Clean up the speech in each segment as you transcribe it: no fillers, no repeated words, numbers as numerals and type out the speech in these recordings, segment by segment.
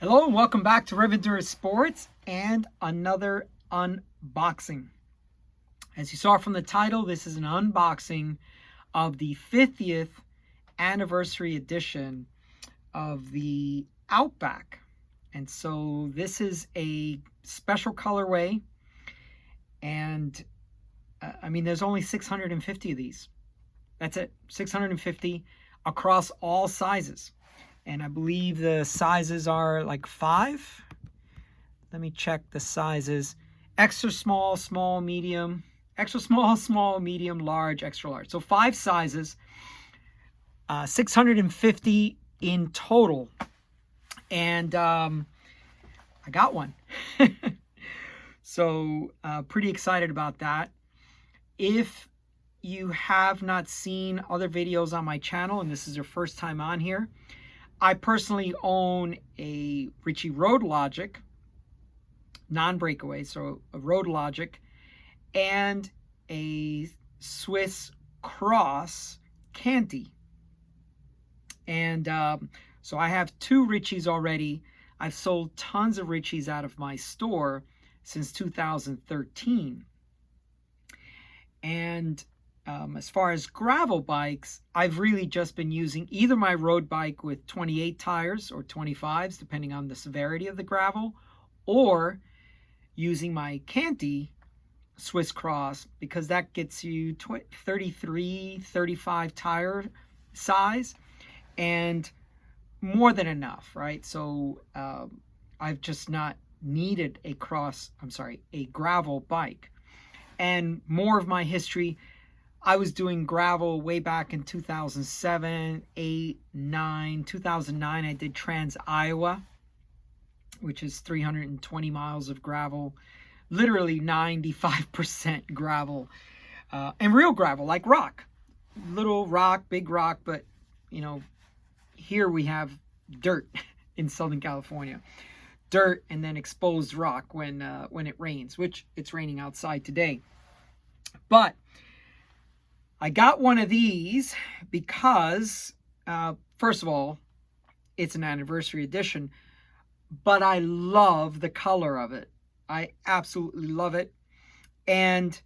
Hello and welcome back to Riventure Sports and another unboxing. As you saw from the title, this is an unboxing of the 50th anniversary edition of the Outback. And so this is a special colorway, and there's only 650 of these. That's it, 650 across all sizes. And I believe the sizes are like 5. Let me check the sizes. Extra small, small, medium, extra small, small, medium, large, extra large. So 5 sizes, 650 in total. And I got one. So pretty excited about that. If you have not seen other videos on my channel and this is your first time on here, I personally own a Ritchey Road Logic, non-breakaway, so a Road Logic, and a Swiss Cross Canty. And so I have 2 Ritcheys already. I've sold tons of Ritcheys out of my store since 2013. And as far as gravel bikes, I've really just been using either my road bike with 28 tires or 25s, depending on the severity of the gravel, or using my Canty Swiss Cross, because that gets you 33, 35 tire size and more than enough, right? So I've just not needed a gravel bike. And more of my history, I was doing gravel way back in 2007, 8, 9, 2009. I did Trans Iowa, which is 320 miles of gravel, literally 95% gravel, and real gravel, like rock. Little rock, big rock, but, you know, here we have dirt in Southern California. Dirt and then exposed rock when it rains, which it's raining outside today. But I got one of these because, first of all, it's an anniversary edition, but I love the color of it. I absolutely love it. And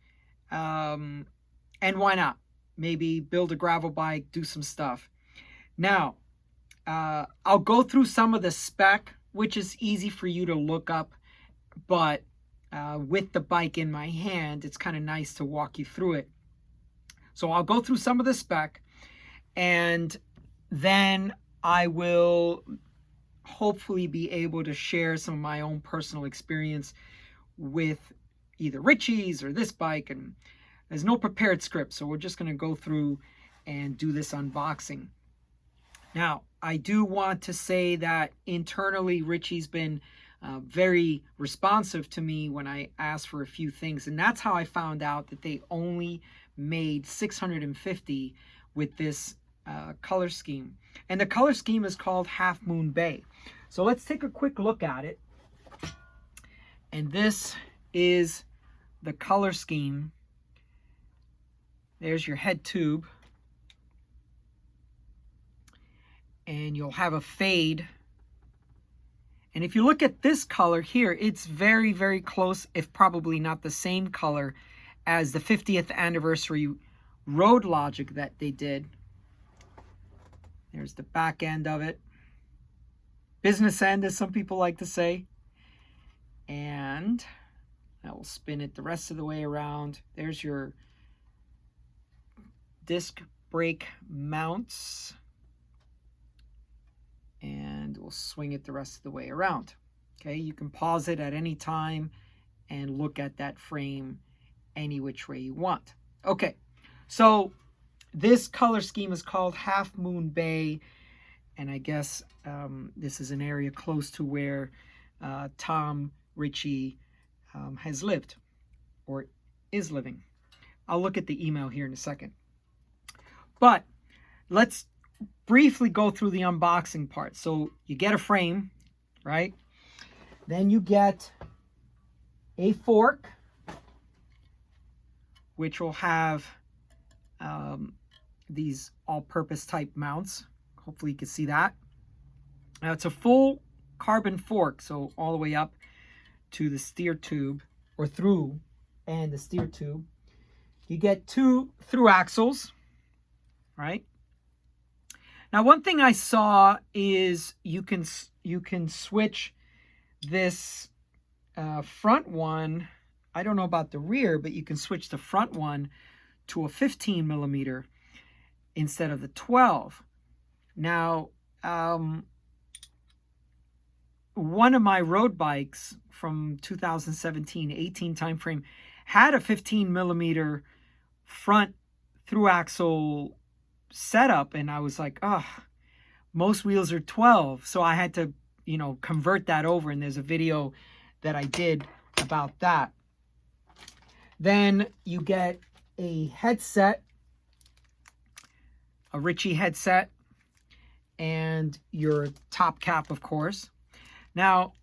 why not? Maybe build a gravel bike, do some stuff. Now, I'll go through some of the spec, which is easy for you to look up, but with the bike in my hand, it's kind of nice to walk you through it. So I'll go through some of the spec, and then I will hopefully be able to share some of my own personal experience with either Ritchey's or this bike. And there's no prepared script, so we're just going to go through and do this unboxing. Now, I do want to say that internally, Ritchey's been very responsive to me when I asked for a few things. And that's how I found out that they only made 650 with this color scheme. And the color scheme is called Half Moon Bay. So let's take a quick look at it. And this is the color scheme. There's your head tube. And you'll have a fade. And if you look at this color here, it's very, very close, if probably not the same color as the 50th anniversary Road Logic that they did. There's the back end of it. Business end, as some people like to say. And I will spin it the rest of the way around. There's your disc brake mounts. And we'll swing it the rest of the way around. Okay, you can pause it at any time and look at that frame any which way you want. Okay, so this color scheme is called Half Moon Bay, and I guess this is an area close to where Tom Ritchey has lived or is living. I'll look at the email here in a second. But let's briefly go through the unboxing part. So you get a frame, right? Then you get a fork, which will have these all-purpose type mounts. Hopefully you can see that. Now it's a full carbon fork, so all the way up to the steer tube, or through and the steer tube. You get 2 through axles, right? Now, one thing I saw is you can switch this front one. I don't know about the rear, but you can switch the front one to a 15 millimeter instead of the 12. Now, one of my road bikes from 2017-18 timeframe had a 15 millimeter front through axle setup, and I was like, oh, most wheels are 12, so I had to, you know, convert that over, and there's a video that I did about that. Then you get a headset, a Ritchey headset, and your top cap, of course. Now,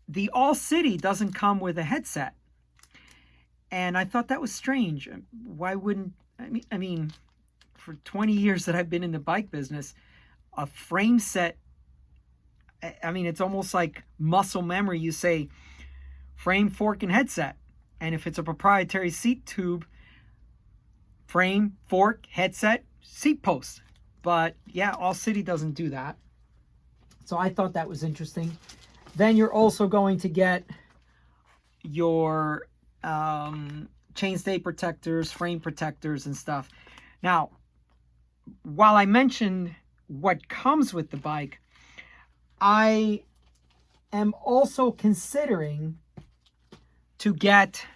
the All City doesn't come with a headset, and I thought that was strange. Why wouldn't, I mean, for 20 years that I've been in the bike business, a frame set, I mean, it's almost like muscle memory. You say frame, fork, and headset. And if it's a proprietary seat tube, frame, fork, headset, seat post. But yeah, All City doesn't do that. So I thought that was interesting. Then you're also going to get your chainstay protectors, frame protectors, and stuff. Now, while I mentioned what comes with the bike, I am also considering to get,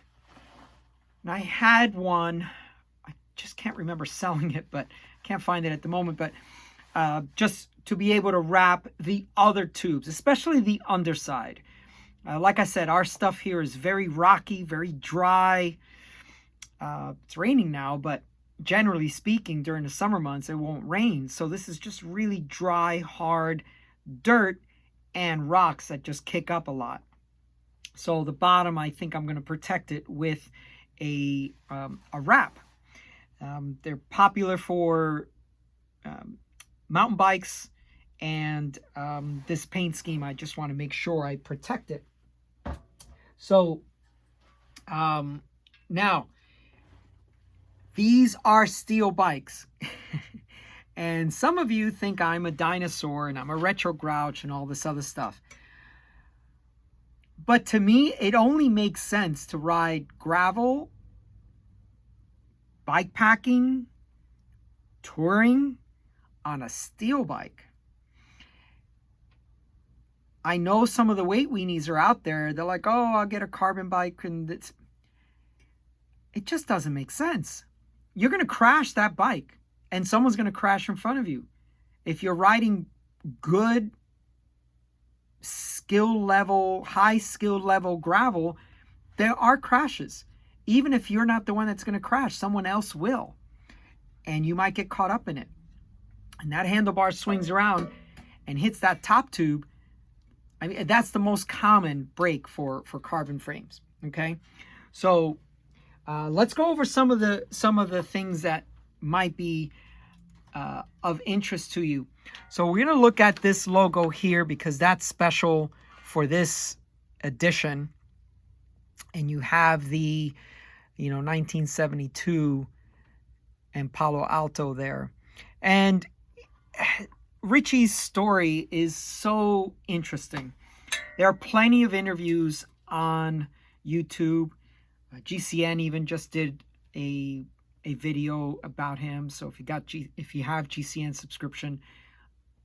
and I had one, I just can't remember selling it, but can't find it at the moment, but just to be able to wrap the other tubes, especially the underside. Like I said, our stuff here is very rocky, very dry. It's raining now, but generally speaking, during the summer months, it won't rain. So this is just really dry, hard dirt and rocks that just kick up a lot. So the bottom, I think I'm going to protect it with a wrap. They're popular for mountain bikes, and this paint scheme, I just want to make sure I protect it. So now, these are steel bikes. And some of you think I'm a dinosaur and I'm a retro grouch and all this other stuff. But to me, it only makes sense to ride gravel, bike packing, touring on a steel bike. I know some of the weight weenies are out there. They're like, oh, I'll get a carbon bike. And it just doesn't make sense. You're going to crash that bike, and someone's going to crash in front of you. If you're riding good skill level, high skill level gravel, there are crashes. Even if you're not the one that's going to crash, someone else will. And you might get caught up in it. And that handlebar swings around and hits that top tube. I mean, that's the most common break for carbon frames. Okay, so let's go over some of the things that might be of interest to you. So we're going to look at this logo here because that's special for this edition. And you have the, 1972 and Palo Alto there. And Ritchey's story is so interesting. There are plenty of interviews on YouTube. GCN even just did a video about him. So if you have GCN subscription,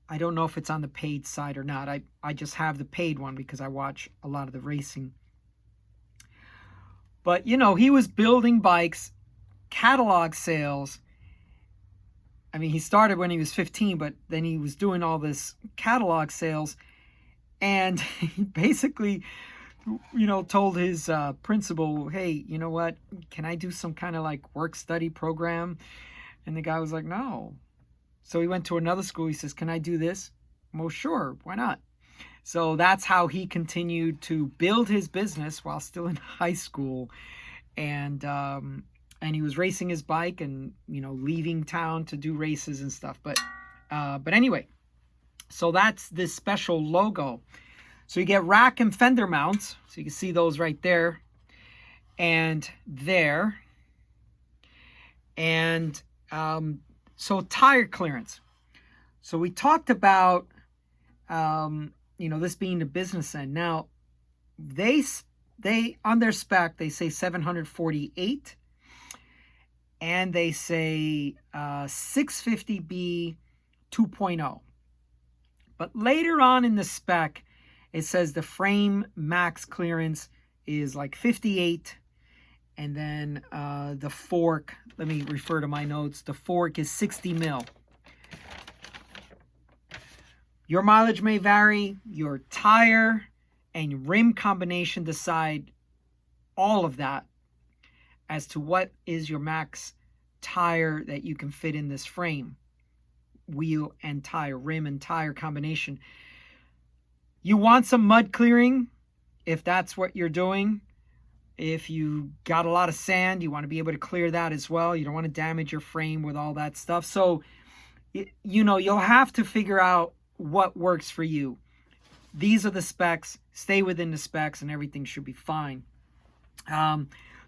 I don't know if it's on the paid side or not. I just have the paid one because I watch a lot of the racing. But he was building bikes, catalog sales. I mean, he started when he was 15, but then he was doing all this catalog sales, and he basically told his principal, hey, you know what, can I do some kind of like work study program? And the guy was like, no. So he went to another school. He says, can I do this? Well, sure, why not? So that's how he continued to build his business while still in high school. And he was racing his bike and leaving town to do races and stuff. But anyway, so that's this special logo. So you get rack and fender mounts. So you can see those right there and there. And so tire clearance. So we talked about, this being the business end. Now, they on their spec, they say 748. And they say 650B 2.0. But later on in the spec, it says the frame max clearance is like 58. And then the fork, let me refer to my notes, the fork is 60 mil. Your mileage may vary. Your tire and rim combination decide all of that as to what is your max tire that you can fit in this frame. Wheel and tire, rim and tire combination. You want some mud clearing if that's what you're doing. If you got a lot of sand, you want to be able to clear that as well. You don't want to damage your frame with all that stuff. So, you'll have to figure out what works for you. These are the specs. Stay within the specs and everything should be fine.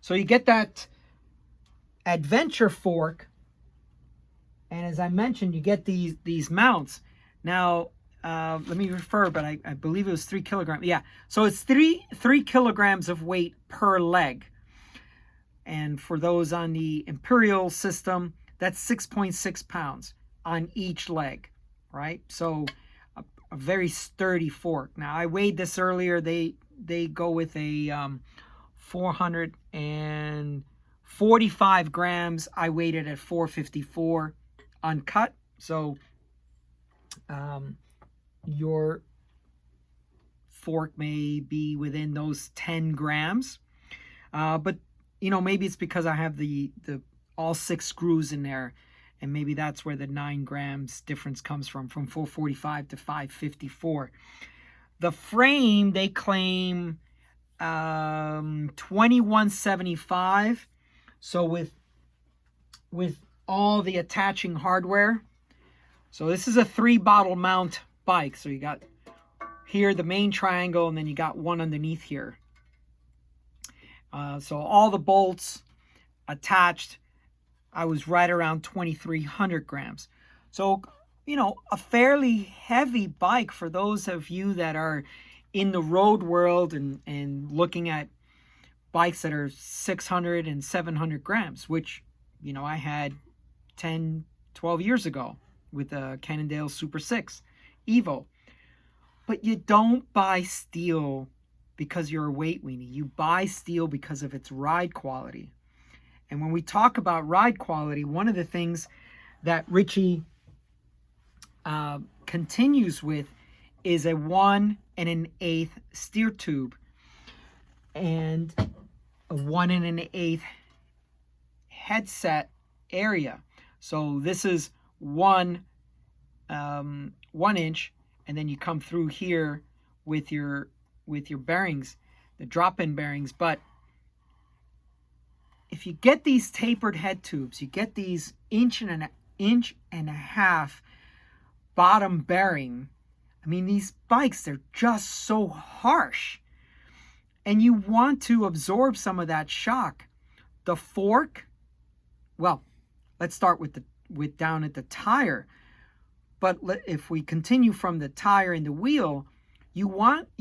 So you get that adventure fork. And as I mentioned, you get these mounts. Now, let me refer, but I believe it was 3 kilograms. Yeah, so it's 3 kilograms of weight per leg. And for those on the Imperial system, that's 6.6 pounds on each leg, right? So a very sturdy fork. Now, I weighed this earlier. They go with a 445 grams. I weighed it at 454 uncut. So your fork may be within those 10 grams. But, maybe it's because I have the all 6 screws in there. And maybe that's where the 9 grams difference comes from 445 to 554. The frame, they claim 2175. So with all the attaching hardware. So this is a 3-bottle mount bike. So you got here the main triangle, and then you got one underneath here. So all the bolts attached, I was right around 2,300 grams. So, a fairly heavy bike for those of you that are in the road world and looking at bikes that are 600 and 700 grams, which, I had 10, 12 years ago with a Cannondale Super 6 Evo. But you don't buy steel because you're a weight weenie. You buy steel because of its ride quality. And when we talk about ride quality, one of the things that Ritchey continues with is a 1 1/8 steer tube and a 1 1/8 headset area. So this is 1 inch, and then you come through here with your bearings, the drop-in bearings. But if you get these tapered head tubes, you get these inch and a half bottom bearing. I mean, these bikes, they're just so harsh. And you want to absorb some of that shock. The fork, well, let's start with down at the tire. But if we continue from the tire and the wheel, you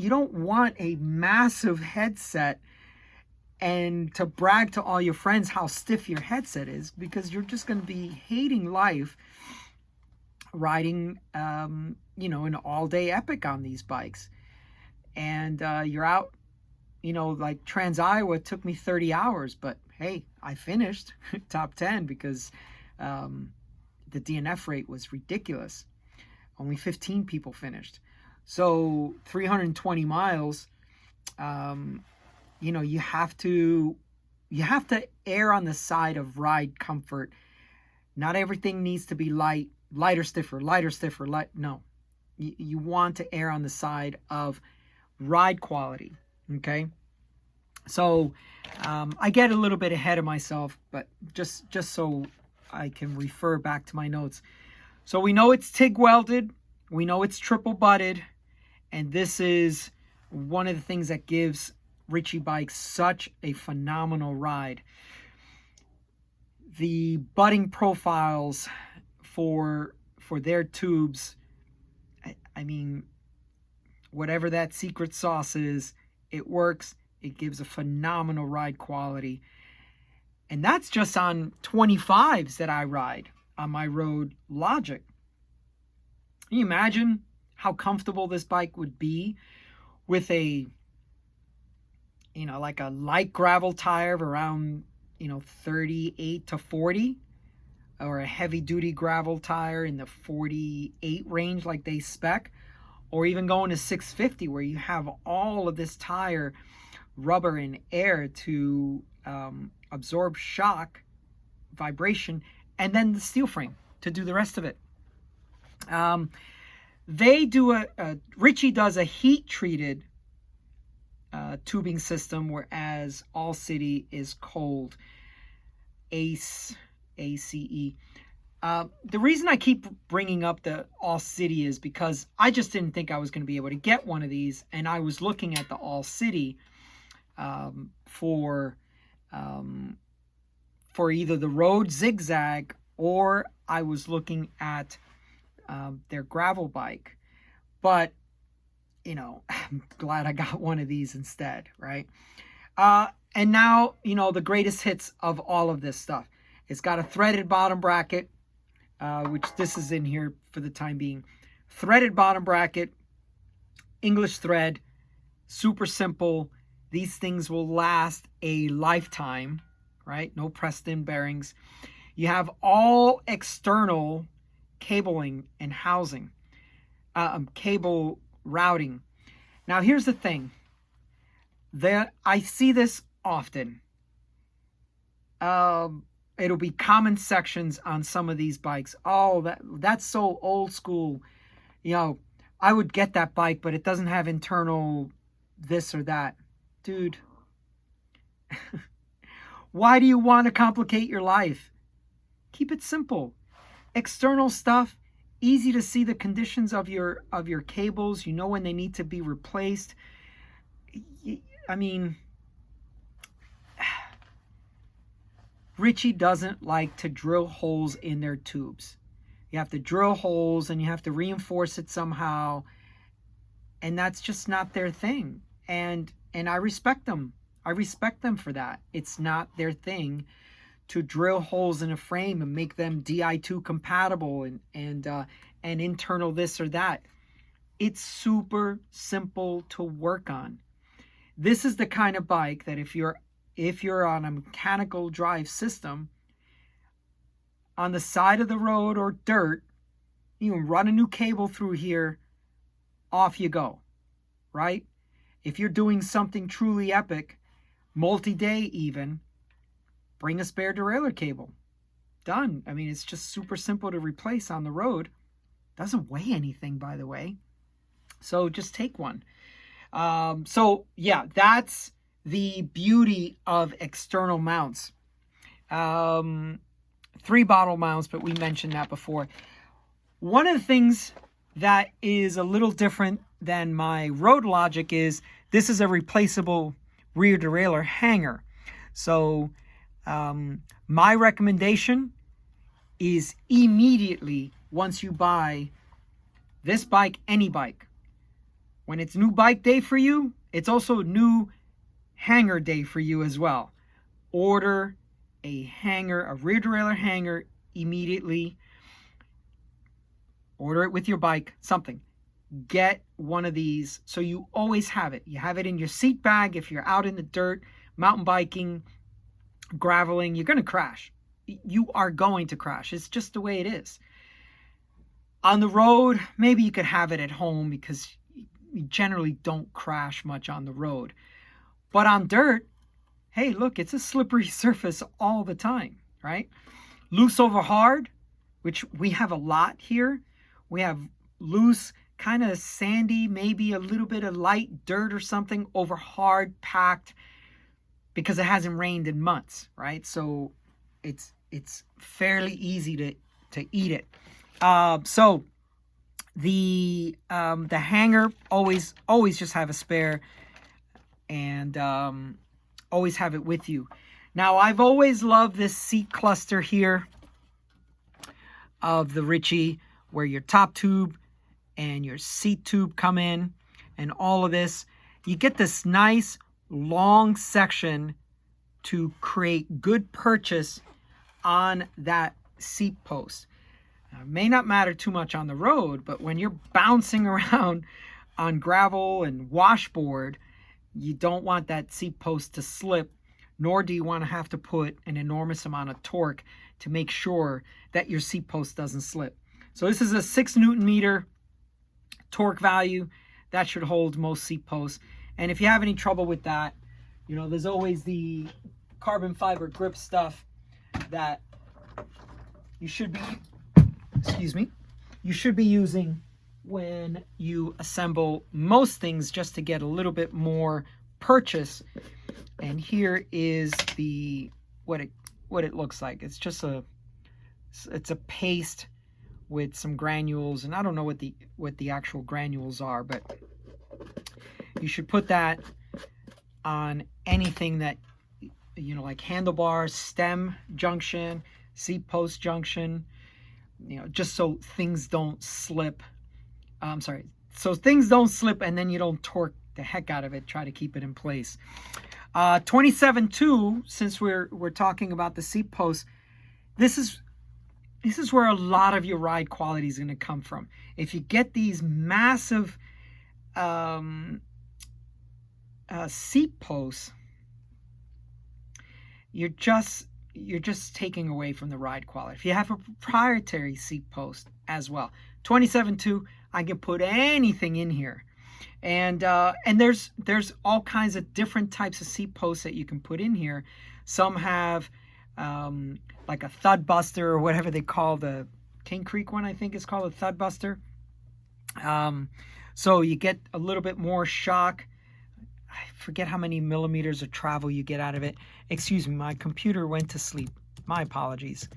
don't want a massive headset and to brag to all your friends how stiff your headset is, because you're just going to be hating life riding, an all-day epic on these bikes. And you're out, like Trans-Iowa took me 30 hours, but hey, I finished top 10 because the DNF rate was ridiculous. Only 15 people finished. So 320 miles, you have to err on the side of ride comfort. Not everything needs to be lighter, stiffer, no. You want to err on the side of ride quality, okay? So I get a little bit ahead of myself, but just so I can refer back to my notes. So we know it's TIG welded, we know it's triple butted, and this is one of the things that gives Ritchey bikes such a phenomenal ride. The butting profiles for their tubes, I mean, whatever that secret sauce is, it works. It gives a phenomenal ride quality. And that's just on 25s that I ride on my Road Logic. Can you imagine how comfortable this bike would be with a, like a light gravel tire of around, 38 to 40, or a heavy duty gravel tire in the 48 range like they spec, or even going to 650 where you have all of this tire rubber and air to absorb shock, vibration, and then the steel frame to do the rest of it. They do Ritchey does a heat treated tubing system, whereas All City is cold. ACE. The reason I keep bringing up the All City is because I just didn't think I was going to be able to get one of these, and I was looking at the All City for either the Road Zigzag, or I was looking at their gravel bike. But I'm glad I got one of these instead, right? And now, the greatest hits of all of this stuff. It's got a threaded bottom bracket, which this is in here for the time being. Threaded bottom bracket, English thread, super simple. These things will last a lifetime, right? No pressed in bearings. You have all external cabling and housing, cable routing. Now, here's the thing. I see this often. It'll be common sections on some of these bikes. Oh, that's so old school. I would get that bike, but it doesn't have internal this or that. Dude, why do you want to complicate your life? Keep it simple. External stuff, easy to see the conditions of your cables. When they need to be replaced. I mean, Ritchey doesn't like to drill holes in their tubes. You have to drill holes and you have to reinforce it somehow. And that's just not their thing. And I respect them. I respect them for that. It's not their thing to drill holes in a frame and make them Di2 compatible and internal this or that. It's super simple to work on. This is the kind of bike that if you're on a mechanical drive system, on the side of the road or dirt, you can run a new cable through here, off you go, right? If you're doing something truly epic, multi-day even, bring a spare derailleur cable. Done. I mean, it's just super simple to replace on the road. Doesn't weigh anything, by the way. So just take one. So yeah, that's the beauty of external mounts. 3-bottle mounts, but we mentioned that before. One of the things that is a little different than my Road Logic is this is a replaceable rear derailleur hanger. So my recommendation is immediately, once you buy this bike, any bike, when it's new bike day for you, it's also new hanger day for you as well. Order a hanger, a rear derailleur hanger immediately. Order it with your bike, something. Get one of these so you always have it. You have it in your seat bag if you're out in the dirt, mountain biking, graveling. You're going to crash. You are going to crash. It's just the way it is. On the road, maybe you could have it at home because you generally don't crash much on the road. But on dirt, hey, look, it's a slippery surface all the time, right? Loose over hard, which we have a lot here. We have loose, kind of sandy, maybe a little bit of light dirt or something over hard, packed, because it hasn't rained in months, right? So it's fairly easy to eat it. So The hanger, always just have a spare, and always have it with you. Now, I've always loved this seat cluster here of the Ritchey, where your top tube and your seat tube come in, and all of this. You get this nice long section to create good purchase on that seat post. Now, it may not matter too much on the road, but when you're bouncing around on gravel and washboard, you don't want that seat post to slip, nor do you want to have to put an enormous amount of torque to make sure that your seat post doesn't slip. So this is a 6 Newton meter torque value. That should hold most seat posts. And if you have any trouble with that, you know, there's always the carbon fiber grip stuff that you should be, you should be using when you assemble most things, just to get a little bit more purchase. And here is the what it looks like. It's just it's a paste with some granules, and I don't know what the actual granules are, but you should put that on anything that, you know, like handlebars, stem junction, seat post junction, you know, just so things don't slip. So things don't slip, and then you don't torque the heck out of it. Try to keep it in place. 27.2, since we're talking about the seat post, this is where a lot of your ride quality is going to come from. If you get these massive seat posts, you're just taking away from the ride quality. If you have a proprietary seat post as well, 27.2, I can put anything in here. And there's all kinds of different types of seat posts that you can put in here. Some have like a thud buster, or whatever they call the King Creek one, I think is called a thud buster. So you get a little bit more shock. I forget how many millimeters of travel you get out of it. Excuse me, my computer went to sleep. My apologies.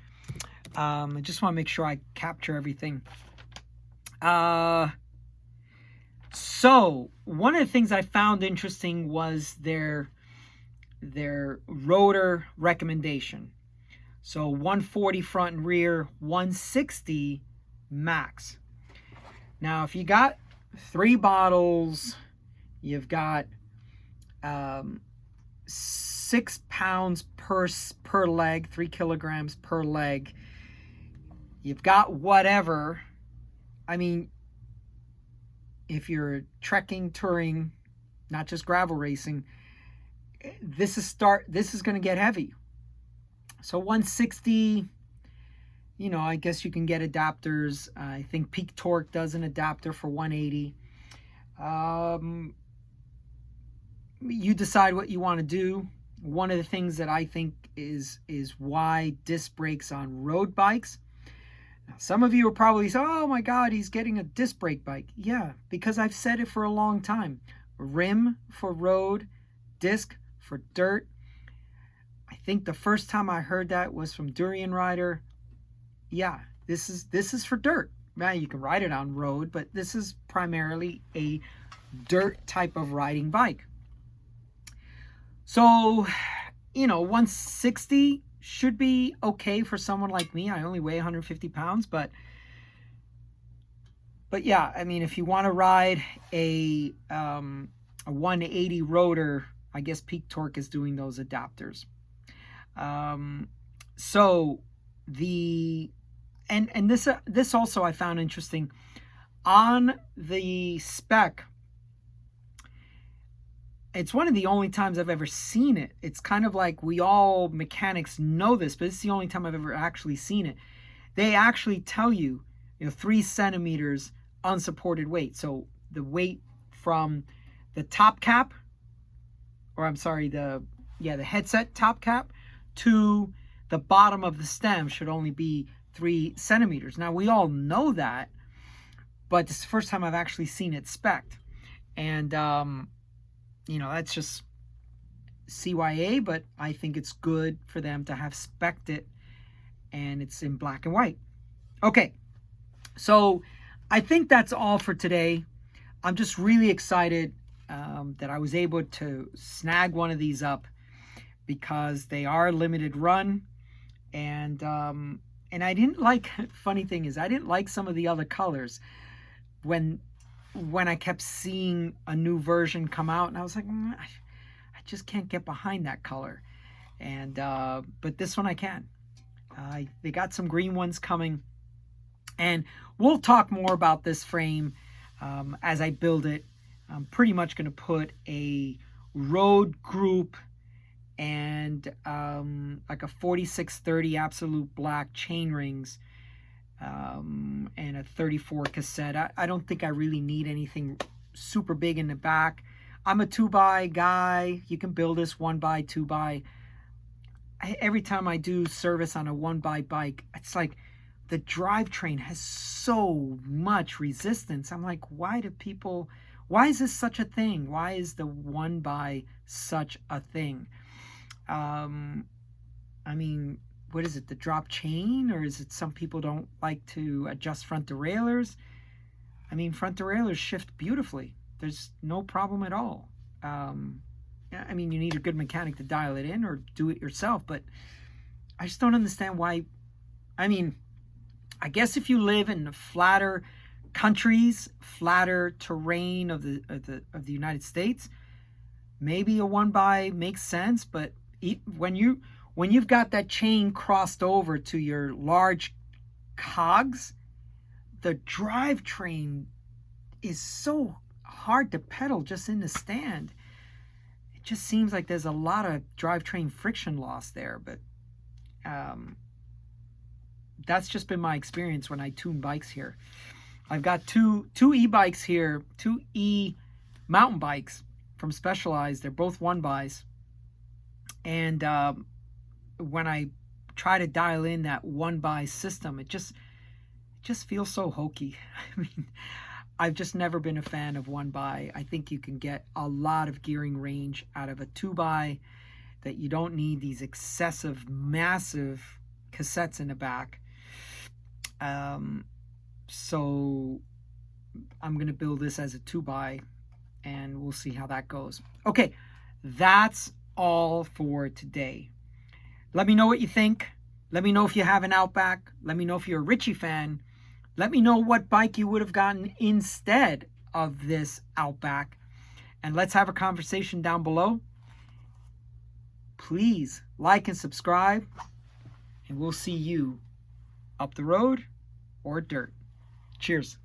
I just want to make sure I capture everything. So one of the things I found interesting was their rotor recommendation. So 140 front and rear, 160 max. Now, if you got 3 bottles, you've got 6 pounds per leg, 3 kilograms per leg. You've got whatever. I mean, if you're trekking, touring, not just gravel racing, this is going to get heavy. So 160, you know, I guess you can get adapters. I think Peak Torque does an adapter for 180. You decide what you want to do. One of the things that I think is why disc brakes on road bikes. Now, some of you are probably saying, oh my God, he's getting a disc brake bike. Yeah, because I've said it for a long time. Rim for road, disc for dirt. I think the first time I heard that was from Durian Rider. Yeah, this is for dirt. Now, you can ride it on road, but this is primarily a dirt type of riding bike. So, you know, 160 should be okay for someone like me. I only weigh 150 pounds, but yeah, I mean, if you want to ride a 180 rotor, I guess Peak Torque is doing those adapters. So this also I found interesting on the spec. It's one of the only times I've ever seen it. It's kind of like we all mechanics know this, but it's the only time I've ever actually seen it. They actually tell you, 3 centimeters unsupported weight. So the weight from the top cap, or I'm sorry, the headset top cap to the bottom of the stem should only be 3 centimeters. Now, we all know that, but it's the first time I've actually seen it spec'd. And, that's just CYA, but I think it's good for them to have spec'd it, and it's in black and white. Okay, so I think that's all for today. I'm just really excited that I was able to snag one of these up because they are limited run, and I didn't like. Funny thing is, I didn't like some of the other colors when I kept seeing a new version come out, and I was like, I just can't get behind that color. And but this one I can. They got some green ones coming, and we'll talk more about this frame as I build it. I'm pretty much going to put a road group and like a 4630 absolute black chain rings and a 34 cassette. I don't think I really need anything super big in the back. I'm a 2x guy. You can build this 1x, 2x. Every time I do service on a 1x bike, it's like the drivetrain has so much resistance. I'm like, why is this such a thing? Why is the 1x such a thing? I mean, what is it, the drop chain, or is it some people don't like to adjust front derailleurs? I mean, front derailleurs shift beautifully. There's no problem at all. I mean, you need a good mechanic to dial it in or do it yourself, but I just don't understand why. I mean, I guess if you live in the flatter countries, flatter terrain of the United States, maybe a 1x makes sense, but when you've got that chain crossed over to your large cogs, the drivetrain is so hard to pedal just in the stand. It just seems like there's a lot of drivetrain friction loss there, but that's just been my experience when I tune bikes here. I've got two e-bikes here, two mountain bikes from Specialized. They're both 1x's. And when I try to dial in that 1x system, it just feels so hokey. I mean, I've just never been a fan of 1x. I think you can get a lot of gearing range out of a 2x, that you don't need these excessive, massive cassettes in the back. So I'm going to build this as a 2x, and we'll see how that goes. Okay, that's all for today. Let me know what you think. Let me know if you have an Outback. Let me know if you're a Ritchey fan. Let me know what bike you would have gotten instead of this Outback. And let's have a conversation down below. Please like and subscribe. And we'll see you up the road or dirt. Cheers.